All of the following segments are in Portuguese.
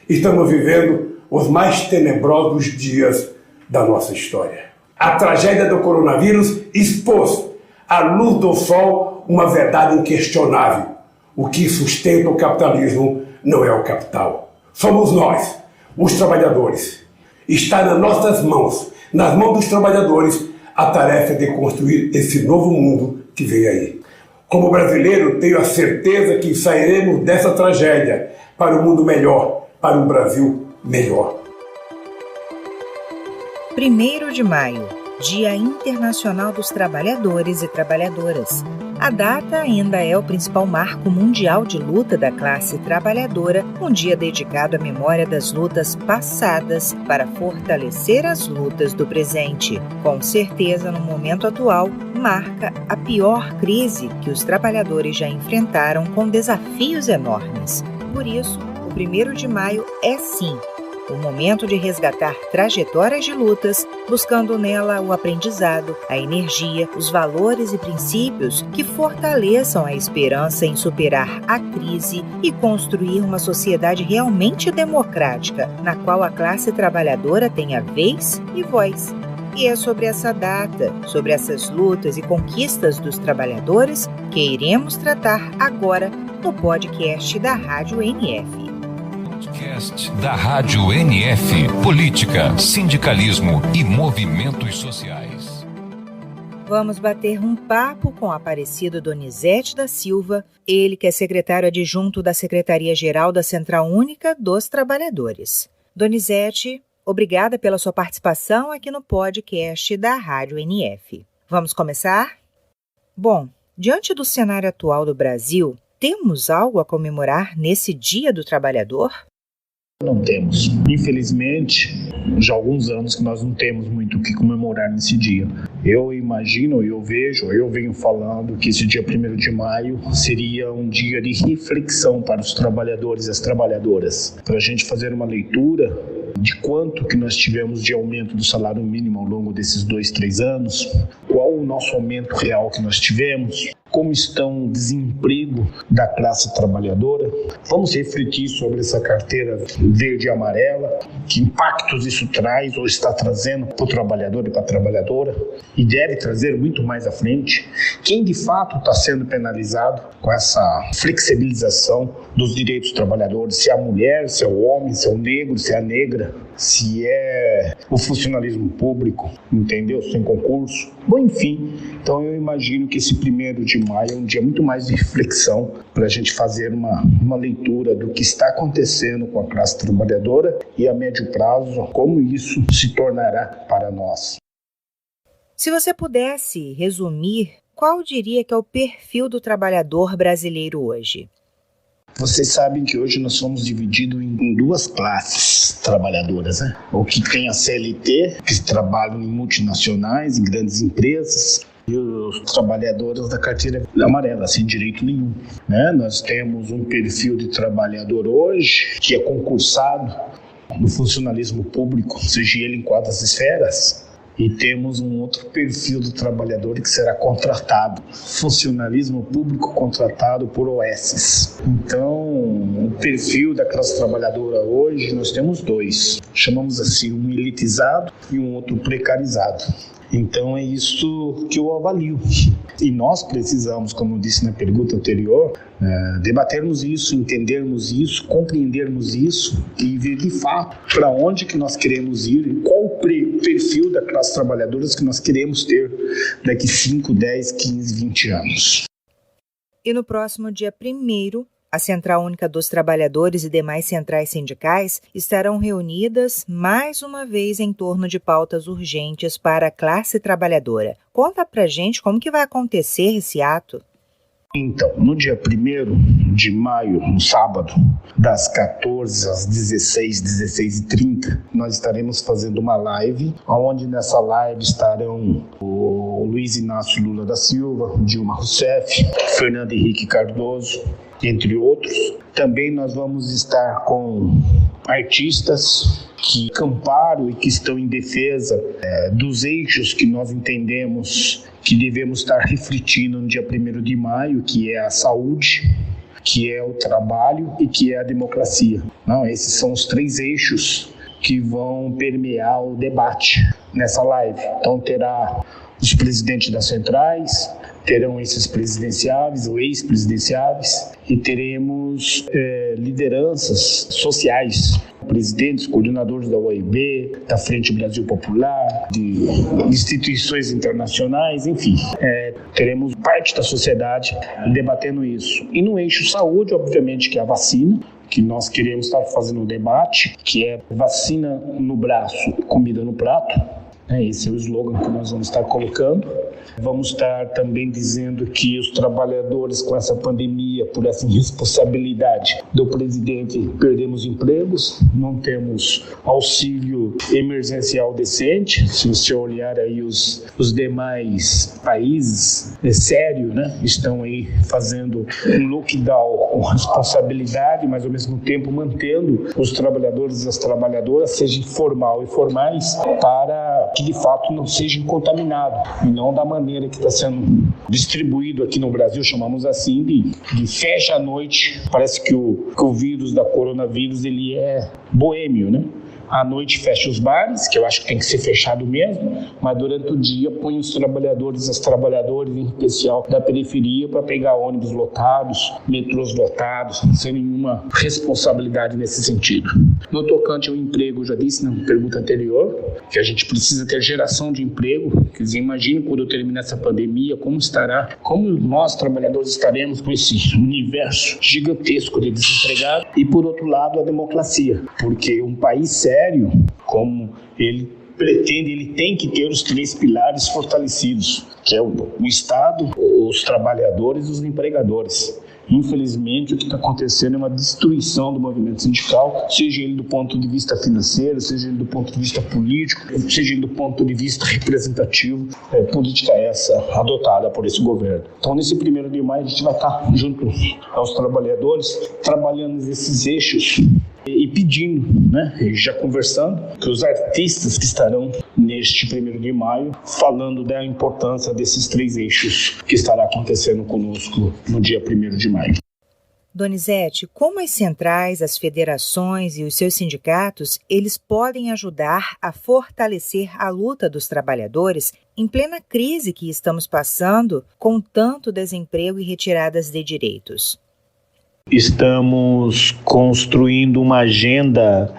Estamos vivendo os mais tenebrosos dias da nossa história. A tragédia do coronavírus expôs à luz do sol uma verdade inquestionável. O que sustenta o capitalismo não é o capital. Somos nós, os trabalhadores. Está nas nossas mãos, nas mãos dos trabalhadores, a tarefa de construir esse novo mundo que vem aí. Como brasileiro, tenho a certeza que sairemos dessa tragédia para um mundo melhor, para um Brasil melhor. 1º de maio, Dia Internacional dos Trabalhadores e Trabalhadoras. A data ainda é o principal marco mundial de luta da classe trabalhadora, um dia dedicado à memória das lutas passadas para fortalecer as lutas do presente. Com certeza, no momento atual, marca a pior crise que os trabalhadores já enfrentaram, com desafios enormes. Por isso, o 1º de maio é sim o momento de resgatar trajetórias de lutas, buscando nela o aprendizado, a energia, os valores e princípios que fortaleçam a esperança em superar a crise e construir uma sociedade realmente democrática, na qual a classe trabalhadora tenha vez e voz. E é sobre essa data, sobre essas lutas e conquistas dos trabalhadores que iremos tratar agora no podcast da Rádio NF. Podcast da Rádio NF, política, sindicalismo e movimentos sociais. Vamos bater um papo com o Aparecido Donizete da Silva, ele que é secretário adjunto da Secretaria-Geral da Central Única dos Trabalhadores. Donizete, obrigada pela sua participação aqui no podcast da Rádio NF. Vamos começar? Bom, diante do cenário atual do Brasil, temos algo a comemorar nesse Dia do Trabalhador? Não temos. Infelizmente, já há alguns anos que nós não temos muito o que comemorar nesse dia. Eu imagino, eu venho falando que esse dia 1º de maio seria um dia de reflexão para os trabalhadores e as trabalhadoras. Para a gente fazer uma leitura de quanto que nós tivemos de aumento do salário mínimo ao longo desses 2-3 anos, qual o nosso aumento real que nós tivemos, como está o desemprego da classe trabalhadora. Vamos refletir sobre essa carteira verde e amarela, que impactos isso traz ou está trazendo para o trabalhador e para a trabalhadora, e deve trazer muito mais à frente. Quem de fato está sendo penalizado com essa flexibilização dos direitos dos trabalhadores, se é a mulher, se é o homem, se é o negro, se é a negra, se é o funcionalismo público, entendeu? Sem concurso. Bom, enfim, então eu imagino que esse 1º de maio é um dia muito mais de reflexão para a gente fazer uma leitura do que está acontecendo com a classe trabalhadora e a médio prazo, como isso se tornará para nós. Se você pudesse resumir, qual diria que é o perfil do trabalhador brasileiro hoje? Vocês sabem que hoje nós somos divididos em 2 classes trabalhadoras, né? O que tem a CLT, que trabalham em multinacionais, em grandes empresas, e os trabalhadores da carteira amarela, sem direito nenhum, né? Nós temos um perfil de trabalhador hoje que é concursado no funcionalismo público, seja ele em quantas esferas. E temos um outro perfil do trabalhador que será contratado, funcionalismo público contratado por OSs. Então, o perfil da classe trabalhadora hoje, nós temos 2. Chamamos assim, um elitizado e um outro precarizado. Então é isso que eu avalio. E nós precisamos, como eu disse na pergunta anterior, debatermos isso, entendermos isso, compreendermos isso e ver de fato para onde que nós queremos ir e qual o perfil da classe trabalhadora que nós queremos ter daqui 5, 10, 15, 20 anos. E no próximo dia 1º, a Central Única dos Trabalhadores e demais centrais sindicais estarão reunidas mais uma vez em torno de pautas urgentes para a classe trabalhadora. Conta pra gente como que vai acontecer esse ato. Então, no dia 1º de maio, no sábado, das 14 às 16h30, nós estaremos fazendo uma live, onde nessa live estarão o Luiz Inácio Lula da Silva, Dilma Rousseff, Fernando Henrique Cardoso, entre outros. Também nós vamos estar com artistas que amparam e que estão em defesa dos eixos que nós entendemos que devemos estar refletindo no dia 1º de maio, que é a saúde, que é o trabalho e que é a democracia. Não, esses são os 3 eixos que vão permear o debate nessa live. Então terá os presidentes das centrais, terão esses presidenciáveis ou ex-presidenciáveis e teremos lideranças sociais, presidentes, coordenadores da OIB, da Frente Brasil Popular, de instituições internacionais, enfim. Teremos parte da sociedade debatendo isso. E no eixo saúde, obviamente, que é a vacina, que nós queremos estar fazendo um debate, que é vacina no braço, comida no prato. Esse é o slogan que nós vamos estar colocando. Vamos estar também dizendo que os trabalhadores com essa pandemia, por essa irresponsabilidade do presidente, perdemos empregos, não temos auxílio emergencial decente. Se você olhar aí os demais países, é sério, né? Estão aí fazendo um lockdown com responsabilidade, mas ao mesmo tempo mantendo os trabalhadores e as trabalhadoras, seja formal e formais, para que de fato não sejam contaminados, e não da maneira que está sendo distribuído aqui no Brasil, chamamos assim, de fecha à noite. Parece que o vírus da coronavírus, ele é boêmio, né? À noite fecha os bares, que eu acho que tem que ser fechado mesmo, mas durante o dia põe os trabalhadores, as trabalhadoras, em especial da periferia, para pegar ônibus lotados, metrôs lotados, sem nenhuma responsabilidade nesse sentido. No tocante ao emprego, eu já disse na pergunta anterior, que a gente precisa ter geração de emprego. Quer dizer, imagine quando eu terminar essa pandemia, como nós trabalhadores estaremos com esse universo gigantesco de desempregados. E por outro lado, a democracia, porque um país sério, como ele pretende, ele tem que ter os 3 pilares fortalecidos, que é o Estado, os trabalhadores e os empregadores. Infelizmente, o que está acontecendo é uma destruição do movimento sindical, seja ele do ponto de vista financeiro, seja ele do ponto de vista político, seja ele do ponto de vista representativo, política essa adotada por esse governo. Então, nesse 1º de maio, a gente vai estar junto aos trabalhadores, trabalhando nesses eixos e pedindo, né, já conversando, que os artistas que estarão neste 1º de maio, falando da importância desses 3 eixos que estará acontecendo conosco no dia 1º de maio. Donizete, como as centrais, as federações e os seus sindicatos, eles podem ajudar a fortalecer a luta dos trabalhadores em plena crise que estamos passando, com tanto desemprego e retiradas de direitos? Estamos construindo uma agenda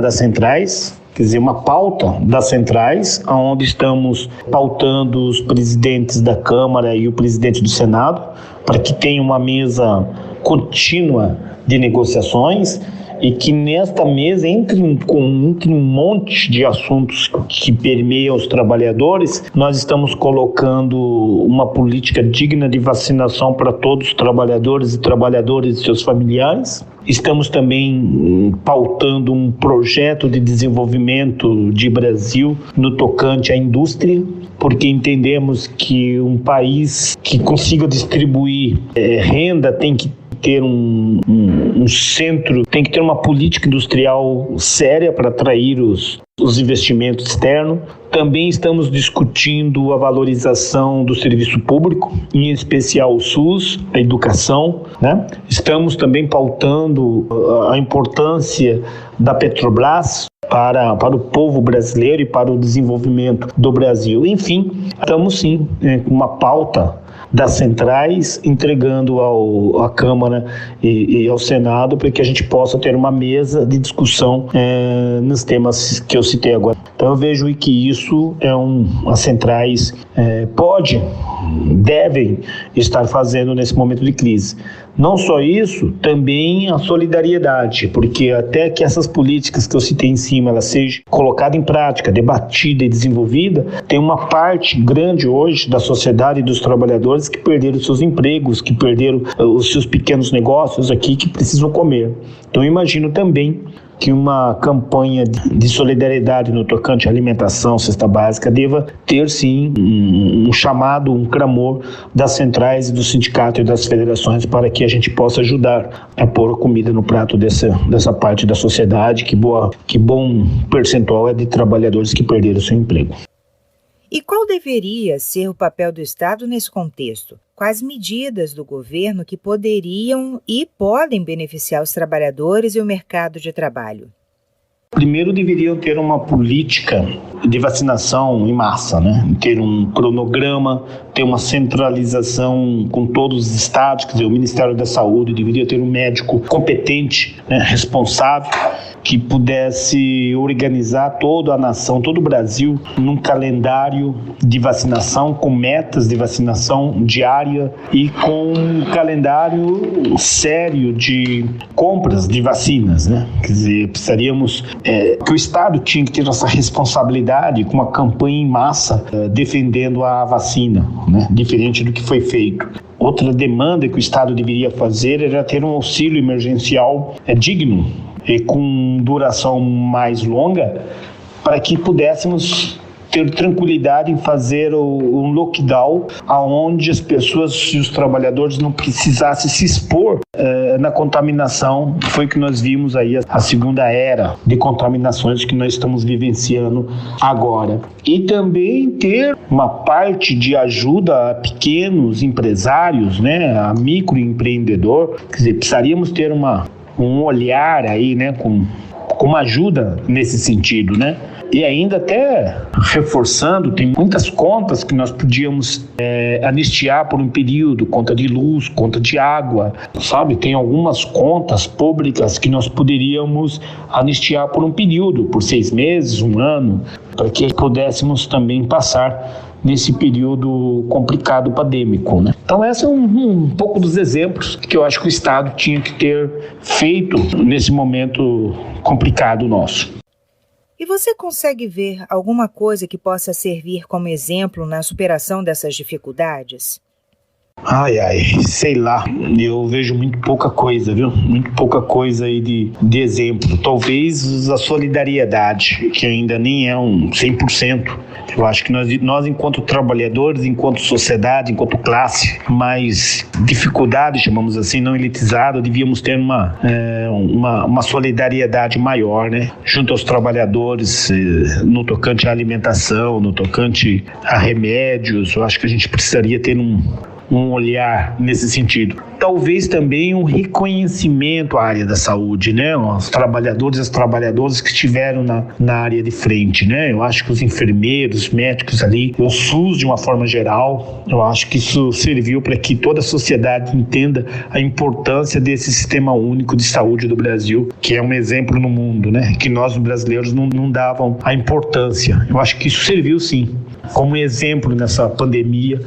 das centrais, quer dizer, uma pauta das centrais, onde estamos pautando os presidentes da Câmara e o presidente do Senado, para que tenha uma mesa contínua de negociações e que nesta mesa entre um monte de assuntos que permeiam os trabalhadores. Nós estamos colocando uma política digna de vacinação para todos os trabalhadores e seus familiares. Estamos também pautando um projeto de desenvolvimento de Brasil no tocante à indústria, porque entendemos que um país que consiga distribuir renda tem que ter um centro, tem que ter uma política industrial séria para atrair os investimentos externos. Também estamos discutindo a valorização do serviço público, em especial o SUS, a educação, né? Estamos também pautando a importância da Petrobras para o povo brasileiro e para o desenvolvimento do Brasil. Enfim, estamos sim com uma pauta das centrais, entregando à Câmara e ao Senado, para que a gente possa ter uma mesa de discussão nos temas que eu citei agora. Então eu vejo que isso as centrais devem estar fazendo nesse momento de crise. Não só isso, também a solidariedade, porque até que essas políticas que eu citei em cima, elas sejam colocadas em prática, debatida e desenvolvida, tem uma parte grande hoje da sociedade e dos trabalhadores que perderam seus empregos, que perderam os seus pequenos negócios aqui, que precisam comer. Então eu imagino também que uma campanha de solidariedade no tocante à alimentação, cesta básica, deva ter sim um chamado, um clamor das centrais e do sindicato e das federações para que a gente possa ajudar a pôr comida no prato dessa parte da sociedade, que bom percentual é de trabalhadores que perderam seu emprego. E qual deveria ser o papel do Estado nesse contexto? Quais medidas do governo que poderiam e podem beneficiar os trabalhadores e o mercado de trabalho? Primeiro, deveriam ter uma política de vacinação em massa, né? Ter um cronograma, ter uma centralização com todos os estados, quer dizer, o Ministério da Saúde deveria ter um médico competente, né, responsável, que pudesse organizar toda a nação, todo o Brasil, num calendário de vacinação, com metas de vacinação diária e com um calendário sério de compras de vacinas, né? Quer dizer, precisaríamos que o Estado tinha que ter essa responsabilidade com uma campanha em massa defendendo a vacina, né? Diferente do que foi feito. Outra demanda que o Estado deveria fazer era ter um auxílio emergencial digno e com duração mais longa, para que pudéssemos ter tranquilidade em fazer um lockdown aonde as pessoas e os trabalhadores não precisassem se expor na contaminação. Foi que nós vimos aí a segunda era de contaminações que nós estamos vivenciando agora. E também ter uma parte de ajuda a pequenos empresários, né, a microempreendedor. Quer dizer, precisaríamos ter um olhar aí, né, com uma ajuda nesse sentido, né? E ainda até reforçando, tem muitas contas que nós podíamos anistiar por um período, conta de luz, conta de água, sabe? Tem algumas contas públicas que nós poderíamos anistiar por um período, por 6 meses, 1 ano, para que pudéssemos também passar nesse período complicado pandêmico, né? Então, esse é um pouco dos exemplos que eu acho que o Estado tinha que ter feito nesse momento complicado nosso. E você consegue ver alguma coisa que possa servir como exemplo na superação dessas dificuldades? Sei lá, eu vejo muito pouca coisa, viu? Muito pouca coisa aí de exemplo. Talvez a solidariedade, que ainda nem é um 100%. Eu acho que nós enquanto trabalhadores, enquanto sociedade, enquanto classe, mais dificuldade, chamamos assim, não elitizada, devíamos ter uma solidariedade maior, né? Junto aos trabalhadores, no tocante à alimentação, no tocante a remédios. Eu acho que a gente precisaria ter um olhar nesse sentido. Talvez também um reconhecimento à área da saúde, né? Os trabalhadores e as trabalhadoras que estiveram na área de frente, né? Eu acho que os enfermeiros, médicos ali, o SUS de uma forma geral, eu acho que isso serviu para que toda a sociedade entenda a importância desse sistema único de saúde do Brasil, que é um exemplo no mundo, né? Que nós brasileiros não davam a importância. Eu acho que isso serviu sim como exemplo nessa pandemia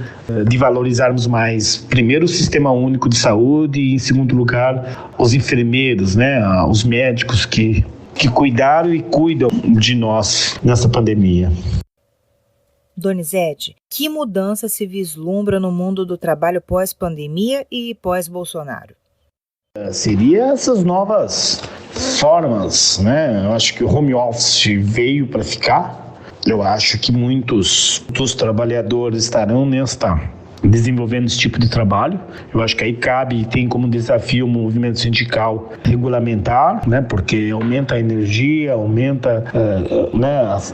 de valorizarmos mais, primeiro, o sistema único de saúde e, em segundo lugar, os enfermeiros, né, os médicos que cuidaram e cuidam de nós nessa pandemia. Donizete, que mudança se vislumbra no mundo do trabalho pós-pandemia e pós-Bolsonaro? Seria essas novas formas, né? Eu acho que o home office veio para ficar. Eu acho que muitos dos trabalhadores estarão desenvolvendo esse tipo de trabalho. Eu acho que aí cabe e tem como desafio o movimento sindical regulamentar, né, porque aumenta a energia, aumenta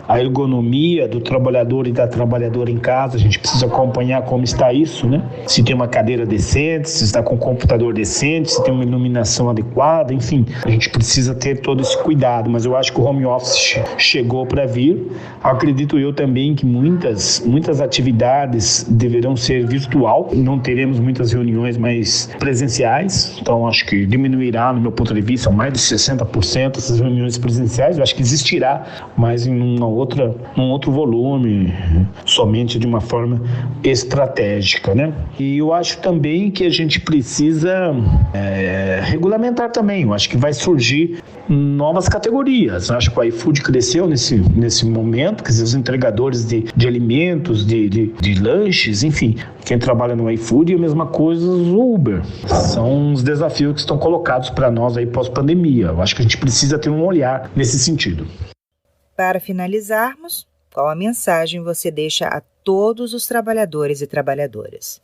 a ergonomia do trabalhador e da trabalhadora em casa. A gente precisa acompanhar como está isso, né? Se tem uma cadeira decente, se está com um computador decente, se tem uma iluminação adequada, enfim, a gente precisa ter todo esse cuidado. Mas eu acho que o home office chegou para vir. Acredito eu também que muitas atividades deverão ser virtual, não teremos muitas reuniões mais presenciais, então acho que diminuirá, no meu ponto de vista, mais de 60% essas reuniões presenciais. Eu acho que existirá, mas em um outro volume, somente de uma forma estratégica, né? E eu acho também que a gente precisa regulamentar também. Eu acho que vai surgir novas categorias. Eu acho que o iFood cresceu nesse momento, quer dizer, os entregadores de alimentos, de lanches, enfim, quem trabalha no iFood e a mesma coisa o Uber. São os desafios que estão colocados para nós aí pós-pandemia. Eu acho que a gente precisa ter um olhar nesse sentido. Para finalizarmos, qual a mensagem você deixa a todos os trabalhadores e trabalhadoras?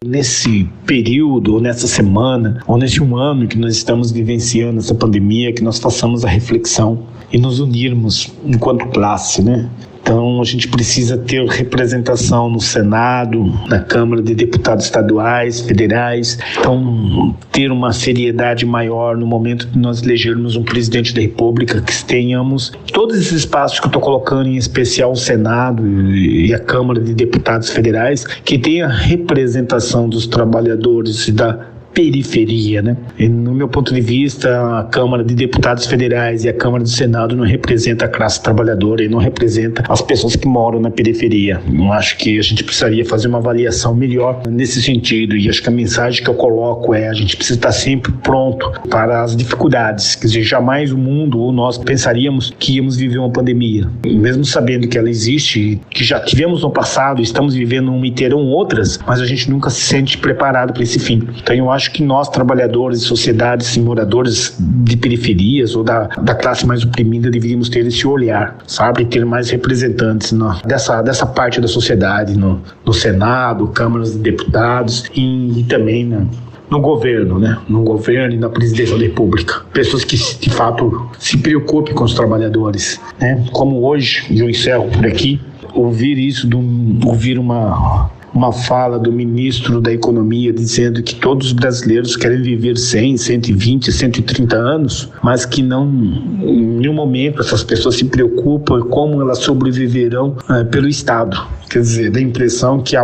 Nesse período, ou nessa semana, ou nesse 1 ano que nós estamos vivenciando essa pandemia, que nós façamos a reflexão e nos unirmos enquanto classe, né? Então a gente precisa ter representação no Senado, na Câmara de Deputados estaduais, federais. Então ter uma seriedade maior no momento de nós elegermos um presidente da República, que tenhamos todos esses espaços que eu estou colocando, em especial o Senado e a Câmara de Deputados federais, que tenha representação dos trabalhadores e da periferia, né? E, no meu ponto de vista, a Câmara de Deputados Federais e a Câmara do Senado não representa a classe trabalhadora e não representa as pessoas que moram na periferia. Eu acho que a gente precisaria fazer uma avaliação melhor nesse sentido, e acho que a mensagem que eu coloco é: a gente precisa estar sempre pronto para as dificuldades. Quer dizer, jamais o mundo ou nós pensaríamos que íamos viver uma pandemia, mesmo sabendo que ela existe, que já tivemos no passado, estamos vivendo uma e terão outras, mas a gente nunca se sente preparado para esse fim. Então eu acho que nós, trabalhadores de sociedades e moradores de periferias ou da classe mais oprimida, deveríamos ter esse olhar, sabe? Ter mais representantes dessa parte da sociedade, no Senado, câmaras de deputados e também no governo, né? No governo e na presidência da República. Pessoas que, de fato, se preocupem com os trabalhadores, né? Como hoje, e eu encerro por aqui, ouvir uma fala do ministro da Economia dizendo que todos os brasileiros querem viver 100, 120, 130 anos, mas que não, em nenhum momento essas pessoas se preocupam como elas sobreviverão pelo Estado. Quer dizer, dá a impressão que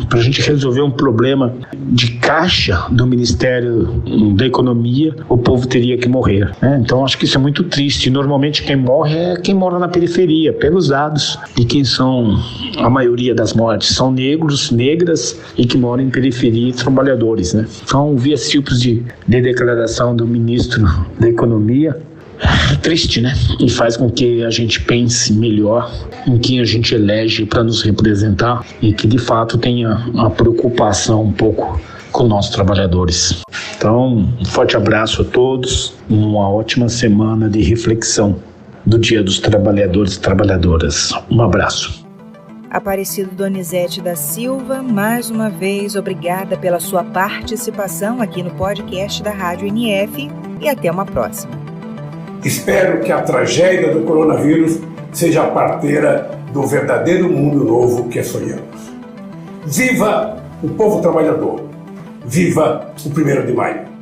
para a gente resolver um problema de caixa do Ministério da Economia, o povo teria que morrer, né? Então acho que isso é muito triste. Normalmente quem morre é quem mora na periferia, pelos dados de quem são a maioria das mortes. São negros, negras e que moram em periferia e trabalhadores, né? Então ouvir esses tipos de declaração do ministro da Economia é triste, né? E faz com que a gente pense melhor em quem a gente elege para nos representar e que de fato tenha uma preocupação um pouco com nossos trabalhadores. Então, um forte abraço a todos, uma ótima semana de reflexão do Dia dos Trabalhadores e Trabalhadoras. Um abraço. Aparecido Donizete da Silva, mais uma vez, obrigada pela sua participação aqui no podcast da Rádio NF e até uma próxima. Espero que a tragédia do coronavírus seja a parteira do verdadeiro mundo novo que sonhamos. Viva o povo trabalhador! Viva o 1º de maio!